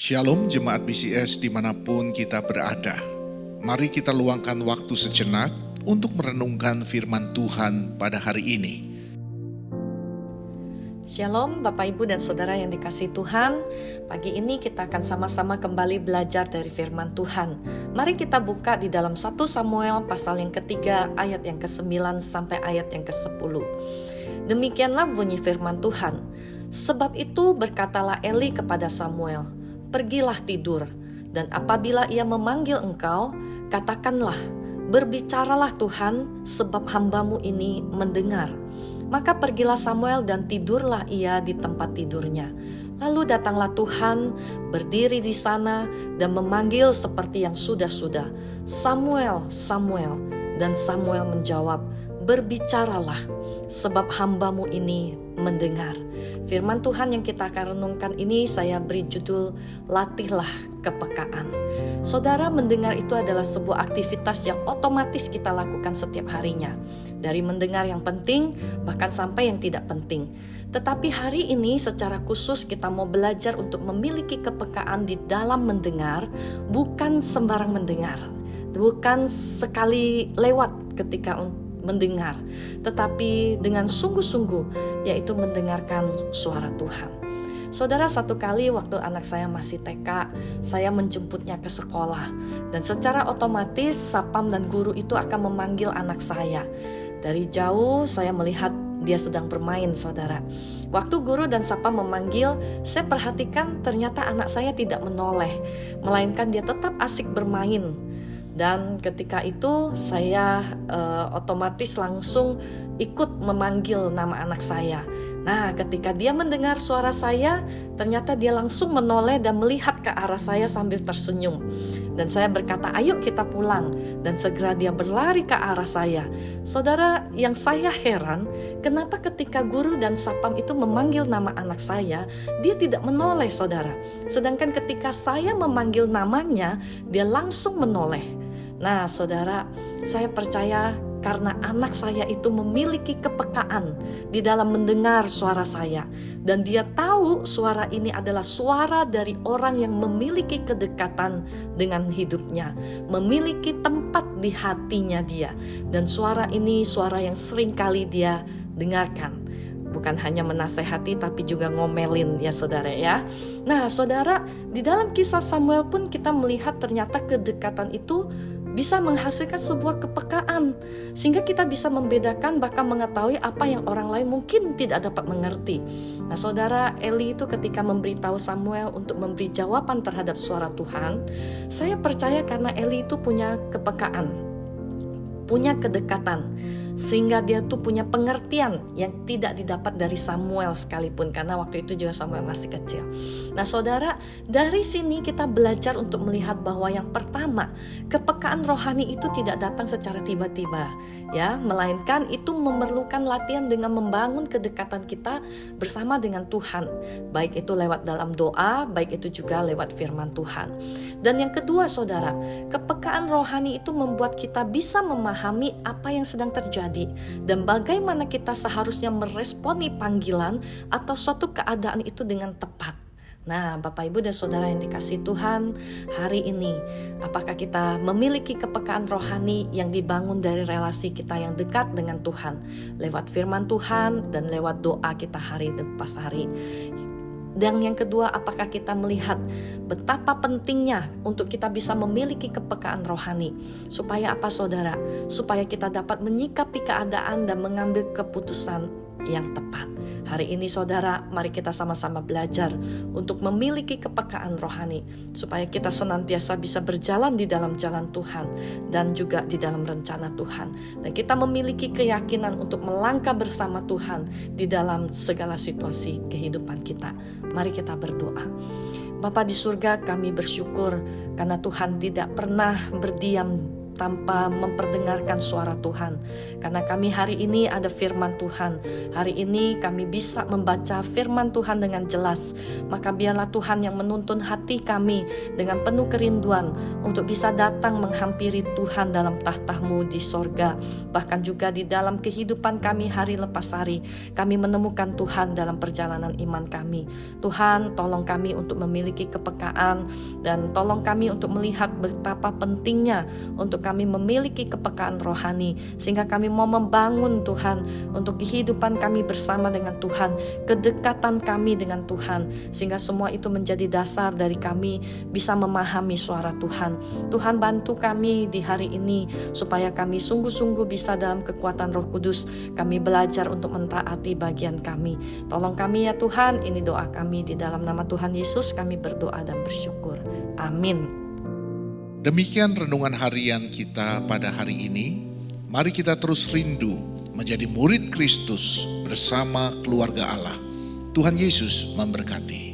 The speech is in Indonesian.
Shalom Jemaat BCS dimanapun kita berada. Mari kita luangkan waktu sejenak untuk merenungkan firman Tuhan pada hari ini. Shalom Bapak Ibu dan Saudara yang dikasihi Tuhan. Pagi ini kita akan sama-sama kembali belajar dari firman Tuhan. Mari kita buka di dalam 1 Samuel pasal yang ketiga ayat yang ke-9 sampai ayat yang ke-10. Demikianlah bunyi firman Tuhan. Sebab itu berkatalah Eli kepada Samuel, pergilah tidur, dan apabila ia memanggil engkau, katakanlah, berbicaralah Tuhan, sebab hambamu ini mendengar. Maka pergilah Samuel dan tidurlah ia di tempat tidurnya. Lalu datanglah Tuhan, berdiri di sana dan memanggil seperti yang sudah-sudah, Samuel, Samuel. Dan Samuel menjawab, berbicaralah, sebab hambamu ini mendengar. Firman Tuhan yang kita akan renungkan ini saya beri judul, latihlah kepekaan. Saudara, mendengar itu adalah sebuah aktivitas yang otomatis kita lakukan setiap harinya. Dari mendengar yang penting, bahkan sampai yang tidak penting. Tetapi hari ini secara khusus kita mau belajar untuk memiliki kepekaan di dalam mendengar, bukan sembarang mendengar. Bukan sekali lewat ketika mendengar, tetapi dengan sungguh-sungguh, yaitu mendengarkan suara Tuhan. Saudara, satu kali waktu anak saya masih TK, saya menjemputnya ke sekolah, dan secara otomatis sapam dan guru itu akan memanggil anak saya. Dari jauh saya melihat dia sedang bermain, saudara. Waktu guru dan sapam memanggil, saya perhatikan ternyata anak saya tidak menoleh, melainkan dia tetap asik bermain. Dan ketika itu saya otomatis langsung ikut memanggil nama anak saya. Nah, ketika dia mendengar suara saya, ternyata dia langsung menoleh dan melihat ke arah saya sambil tersenyum. Dan saya berkata, ayo kita pulang. Dan segera dia berlari ke arah saya. Saudara, yang saya heran, kenapa ketika guru dan sapam itu memanggil nama anak saya, dia tidak menoleh, saudara. Sedangkan ketika saya memanggil namanya, dia langsung menoleh. Nah, saudara, saya percaya karena anak saya itu memiliki kepekaan di dalam mendengar suara saya. Dan dia tahu suara ini adalah suara dari orang yang memiliki kedekatan dengan hidupnya, memiliki tempat di hatinya dia. Dan suara ini suara yang sering kali dia dengarkan. Bukan hanya menasehati tapi juga ngomelin ya saudara ya. Nah saudara, di dalam kisah Samuel pun kita melihat ternyata kedekatan itu bisa menghasilkan sebuah kepekaan, sehingga kita bisa membedakan bahkan mengetahui apa yang orang lain mungkin tidak dapat mengerti. Nah saudara, Eli itu ketika memberitahu Samuel untuk memberi jawaban terhadap suara Tuhan, saya percaya karena Eli itu punya kepekaan, punya kedekatan, sehingga dia tuh punya pengertian yang tidak didapat dari Samuel sekalipun, karena waktu itu juga Samuel masih kecil. Nah saudara, dari sini kita belajar untuk melihat bahwa yang pertama, kepekaan rohani itu tidak datang secara tiba-tiba, ya, melainkan itu memerlukan latihan dengan membangun kedekatan kita bersama dengan Tuhan, baik itu lewat dalam doa, baik itu juga lewat firman Tuhan. Dan yang kedua saudara, kepekaan rohani itu membuat kita bisa memahami apa yang sedang terjadi dan bagaimana kita seharusnya meresponi panggilan atau suatu keadaan itu dengan tepat. Nah, Bapak Ibu dan Saudara yang dikasihi Tuhan, hari ini apakah kita memiliki kepekaan rohani yang dibangun dari relasi kita yang dekat dengan Tuhan, lewat firman Tuhan dan lewat doa kita hari lepas hari? Dan yang kedua, apakah kita melihat betapa pentingnya untuk kita bisa memiliki kepekaan rohani? Supaya apa saudara? Supaya kita dapat menyikapi keadaan dan mengambil keputusan yang tepat. Hari ini saudara, mari kita sama-sama belajar untuk memiliki kepekaan rohani, supaya kita senantiasa bisa berjalan di dalam jalan Tuhan dan juga di dalam rencana Tuhan. Dan kita memiliki keyakinan untuk melangkah bersama Tuhan di dalam segala situasi kehidupan kita. Mari kita berdoa. Bapa di surga, kami bersyukur karena Tuhan tidak pernah berdiam tanpa memperdengarkan suara Tuhan. Karena kami hari ini ada firman Tuhan. Hari ini kami bisa membaca firman Tuhan dengan jelas. Maka biarlah Tuhan yang menuntun hati kami dengan penuh kerinduan untuk bisa datang menghampiri Tuhan dalam tahta-Mu di sorga. Bahkan juga di dalam kehidupan kami hari lepas hari, kami menemukan Tuhan dalam perjalanan iman kami. Tuhan, tolong kami untuk memiliki kepekaan dan tolong kami untuk melihat betapa pentingnya untuk kami memiliki kepekaan rohani, sehingga kami mau membangun Tuhan untuk kehidupan kami bersama dengan Tuhan, kedekatan kami dengan Tuhan, sehingga semua itu menjadi dasar dari kami bisa memahami suara Tuhan. Tuhan, bantu kami di hari ini supaya kami sungguh-sungguh bisa dalam kekuatan Roh Kudus kami belajar untuk mentaati bagian kami. Tolong kami ya Tuhan, ini doa kami di dalam nama Tuhan Yesus kami berdoa dan bersyukur. Amin. Demikian renungan harian kita pada hari ini. Mari kita terus rindu menjadi murid Kristus bersama keluarga Allah. Tuhan Yesus memberkati.